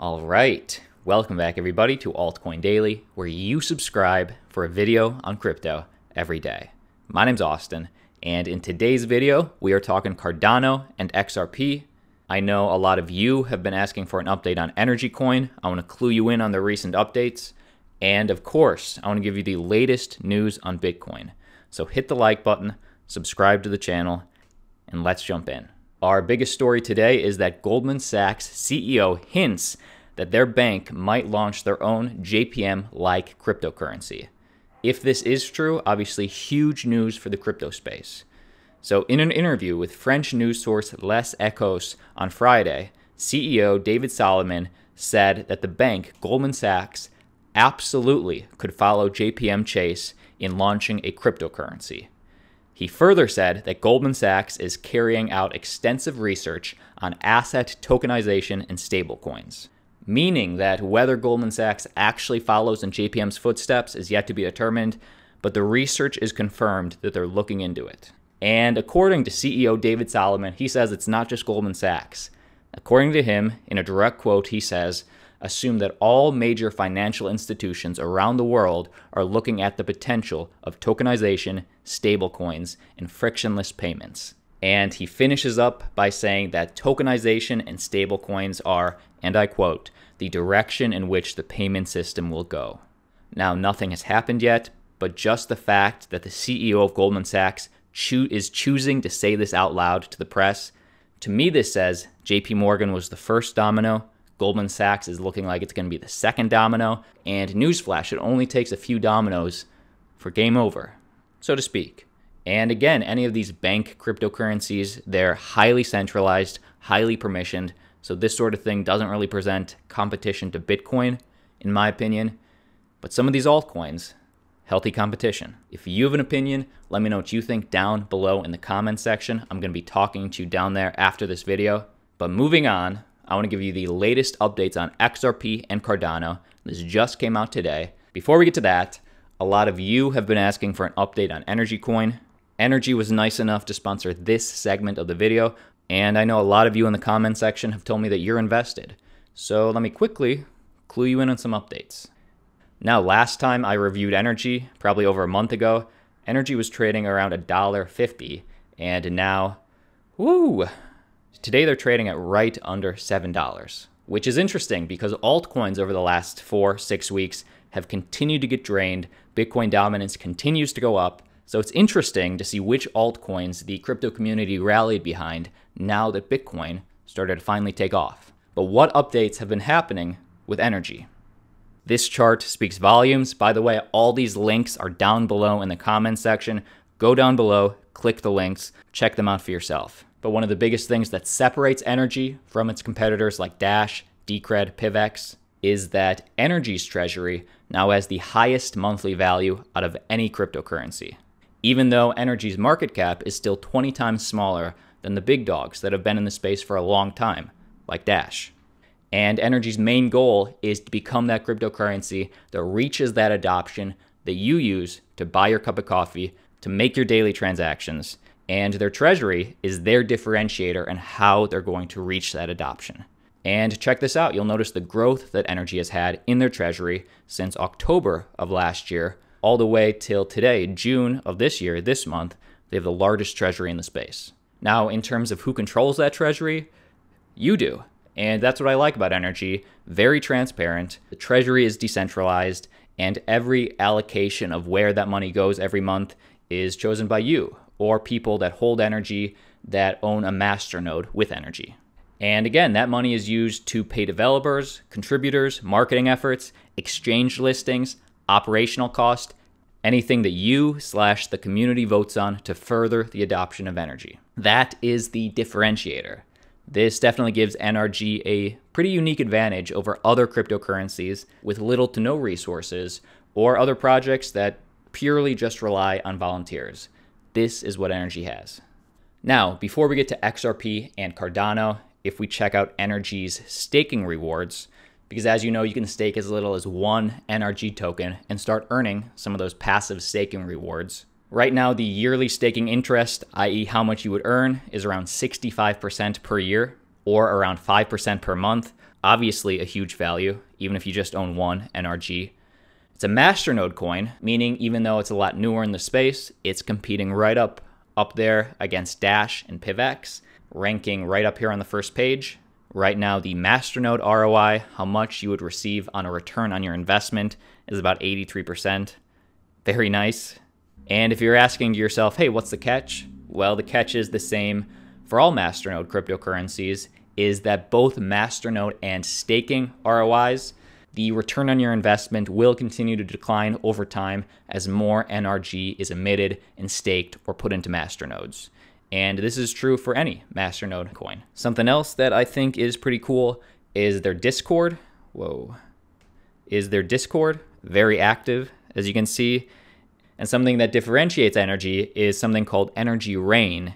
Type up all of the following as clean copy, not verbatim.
All right, welcome back everybody to Altcoin Daily, where you subscribe for a video on crypto every day. My name's Austin, and in today's video, we are talking Cardano and XRP. I know a lot of you have been asking for an update on Energi coin. I want to clue you in on the recent updates. And of course, I want to give you the latest news on Bitcoin. So hit the like button, subscribe to the channel, and let's jump in. Our biggest story today is that Goldman Sachs CEO hints that their bank might launch their own JPM-like cryptocurrency. If this is true, obviously huge news for the crypto space. So in an interview with French news source Les Echos on Friday, CEO David Solomon said that the bank, Goldman Sachs, absolutely could follow JPM Chase in launching a cryptocurrency. He further said that Goldman Sachs is carrying out extensive research on asset tokenization and stablecoins, meaning that whether Goldman Sachs actually follows in JPM's footsteps is yet to be determined, but the research is confirmed that they're looking into it. And according to CEO David Solomon, he says it's not just Goldman Sachs. According to him, in a direct quote, he says, "Assume that all major financial institutions around the world are looking at the potential of tokenization, stablecoins, and frictionless payments." And he finishes up by saying that tokenization and stablecoins are, and I quote, "the direction in which the payment system will go." Now, nothing has happened yet, but just the fact that the CEO of Goldman Sachs is choosing to say this out loud to the press, to me this says JP Morgan was the first domino, Goldman Sachs is looking like it's going to be the second domino, and newsflash, it only takes a few dominoes for game over, so to speak. And again, any of these bank cryptocurrencies, they're highly centralized, highly permissioned, so this sort of thing doesn't really present competition to Bitcoin, in my opinion. But some of these altcoins, healthy competition. If you have an opinion, let me know what you think down below in the comments section. I'm going to be talking to you down there after this video. But moving on, I want to give you the latest updates on XRP and Cardano. This just came out today. Before we get to that, a lot of you have been asking for an update on Energi coin. Energi was nice enough to sponsor this segment of the video, and I know a lot of you in the comment section have told me that you're invested. So let me quickly clue you in on some updates. Now, last time I reviewed Energi, probably over a month ago, Energi was trading around $1.50, and now, today they're trading at right under $7, which is interesting because altcoins over the last 4-6 weeks have continued to get drained. Bitcoin dominance continues to go up. So it's interesting to see which altcoins the crypto community rallied behind now that Bitcoin started to finally take off. But what updates have been happening with Energi? This chart speaks volumes. By the way, all these links are down below in the comments section. Go down below, click the links, check them out for yourself. But one of the biggest things that separates Energi from its competitors like Dash, Decred, PivX is that Energi's treasury now has the highest monthly value out of any cryptocurrency, even though Energi's market cap is still 20 times smaller than the big dogs that have been in the space for a long time, like Dash. And Energi's main goal is to become that cryptocurrency that reaches that adoption that you use to buy your cup of coffee, to make your daily transactions, and their treasury is their differentiator and how they're going to reach that adoption. And check this out, you'll notice the growth that Energi has had in their treasury since October of last year, all the way till today, June of this year, this month, they have the largest treasury in the space. Now, in terms of who controls that treasury, you do. And that's what I like about Energi, very transparent, the treasury is decentralized, and every allocation of where that money goes every month is chosen by you, or people that hold Energi that own a masternode with Energi. And again, that money is used to pay developers, contributors, marketing efforts, exchange listings, operational cost, anything that you/the community votes on to further the adoption of Energi. That is the differentiator. This definitely gives NRG a pretty unique advantage over other cryptocurrencies with little to no resources or other projects that purely just rely on volunteers. This is what Energi has. Now, before we get to XRP and Cardano, if we check out Energi's staking rewards, because as you know, you can stake as little as one NRG token and start earning some of those passive staking rewards. Right now, the yearly staking interest, i.e. how much you would earn, is around 65% per year, or around 5% per month. obviously a huge value, even if you just own one NRG. It's a masternode coin, meaning even though it's a lot newer in the space, it's competing right up there against Dash and PivX, ranking right up here on the first page. Right now, the masternode ROI, how much you would receive on a return on your investment, is about 83%. Very nice. And if you're asking yourself, hey, what's the catch? Well, the catch is the same for all masternode cryptocurrencies, is that both masternode and staking ROIs, the return on your investment will continue to decline over time as more NRG is emitted and staked or put into masternodes. And this is true for any masternode coin. Something else that I think is pretty cool is their Discord. Their Discord, very active, as you can see. And something that differentiates Energi is something called Energi Rain.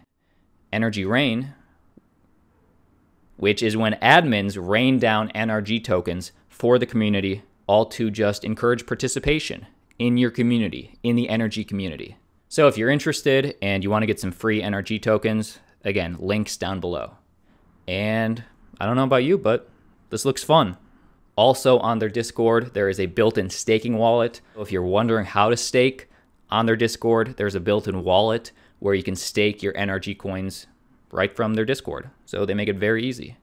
Energi Rain, which is when admins rain down NRG tokens for the community, all to just encourage participation in your community, in the Energi community. So if you're interested and you want to get some free NRG tokens, again, links down below. And I don't know about you, but this looks fun. Also on their Discord, there is a built-in staking wallet. If you're wondering how to stake, on their Discord, there's a built-in wallet where you can stake your NRG coins right from their Discord. So they make it very easy.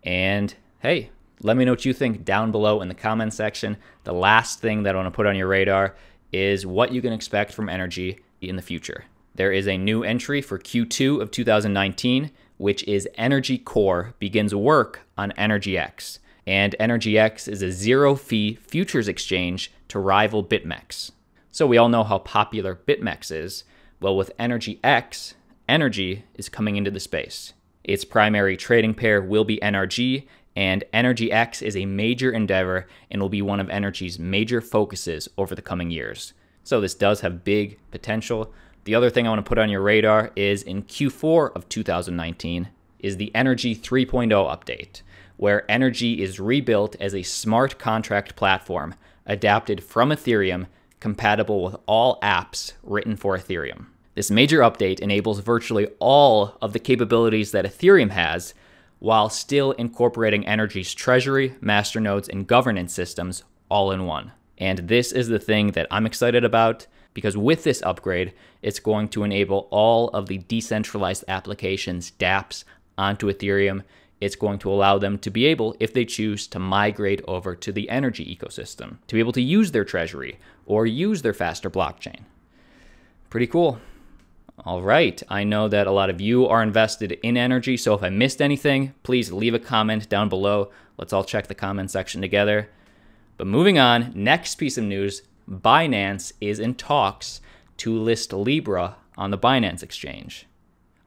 And hey, let me know what you think down below in the comment section. The last thing that I want to put on your radar is what you can expect from Energi in the future. There is a new entry for Q2 of 2019, which is Energi Core begins work on EnergiX. And EnergiX is a zero-fee futures exchange to rival BitMEX. So we all know how popular BitMEX is. Well, with EnergiX, Energi is coming into the space. Its primary trading pair will be NRG, and EnergiX is a major endeavor and will be one of Energy's major focuses over the coming years. So this does have big potential. The other thing I want to put on your radar is in Q4 of 2019 is the Energi 3.0 update, where Energi is rebuilt as a smart contract platform adapted from Ethereum, compatible with all apps written for Ethereum. This major update enables virtually all of the capabilities that Ethereum has, while still incorporating Energy's treasury, masternodes, and governance systems all in one. And this is the thing that I'm excited about, because with this upgrade, it's going to enable all of the decentralized applications, dApps, onto Ethereum. It's going to allow them to be able, if they choose, to migrate over to the Energi ecosystem, to be able to use their treasury or use their faster blockchain. Pretty cool. All right, I know that a lot of you are invested in Energi, so if I missed anything, please leave a comment down below. Let's all check the comment section together. But moving on, next piece of news, Binance is in talks to list Libra on the Binance exchange.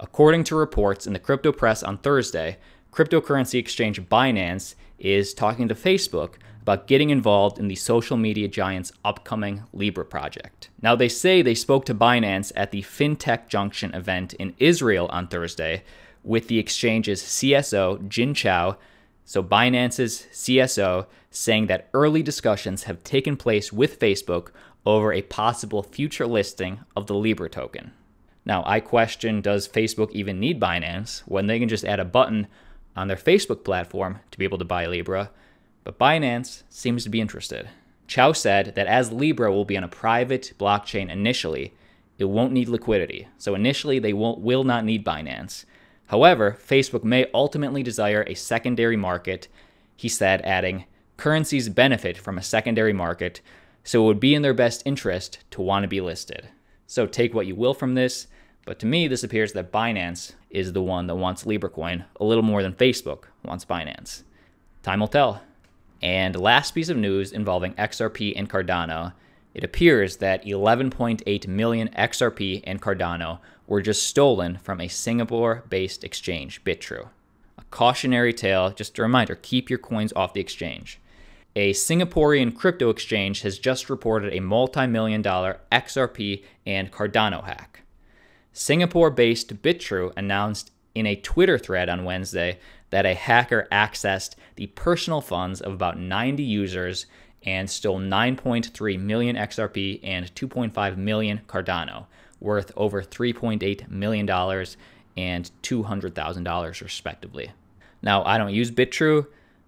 According to reports in the crypto press on Thursday, cryptocurrency exchange Binance is talking to Facebook about getting involved in the social media giant's upcoming Libra project. Now, they say they spoke to Binance at the FinTech Junction event in Israel on Thursday with the exchange's CSO, Jin Chao, so Binance's CSO, saying that early discussions have taken place with Facebook over a possible future listing of the Libra token. Now, I question, does Facebook even need Binance when they can just add a button on their Facebook platform to be able to buy Libra? But Binance seems to be interested. Chao said that as Libra will be on a private blockchain initially, it won't need liquidity. So initially, they will not need Binance. However, Facebook may ultimately desire a secondary market, he said, adding, currencies benefit from a secondary market, so it would be in their best interest to want to be listed. So take what you will from this, but to me, this appears that Binance is the one that wants Libra coin a little more than Facebook wants Binance. Time will tell. And last piece of news involving XRP and Cardano, it appears that 11.8 million XRP and Cardano were just stolen from a Singapore-based exchange, Bitrue. A cautionary tale, just a reminder, keep your coins off the exchange. A Singaporean crypto exchange has just reported a multi-million-dollar XRP and Cardano hack. Singapore-based Bitrue announced in a Twitter thread on Wednesday that a hacker accessed the personal funds of about 90 users and stole 9.3 million XRP and 2.5 million Cardano, worth over $3.8 million and $200,000 respectively. Now, I don't use Bitrue,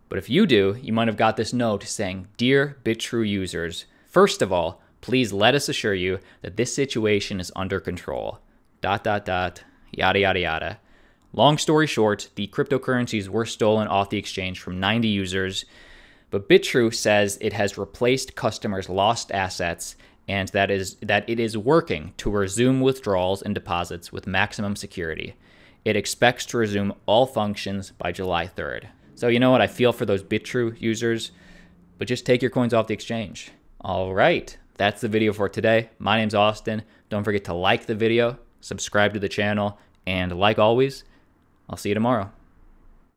But if you do, you might have got this note saying, "Dear Bitrue users, first of all, please let us assure you that this situation is under control. ... Yada, yada, yada." Long story short, the cryptocurrencies were stolen off the exchange from 90 users, but Bitrue says it has replaced customers' lost assets and that it is working to resume withdrawals and deposits with maximum security. It expects to resume all functions by July 3rd. So you know what? I feel for those Bitrue users, but just take your coins off the exchange. All right, that's the video for today. My name's Austin. Don't forget to like the video, subscribe to the channel, and like always, I'll see you tomorrow.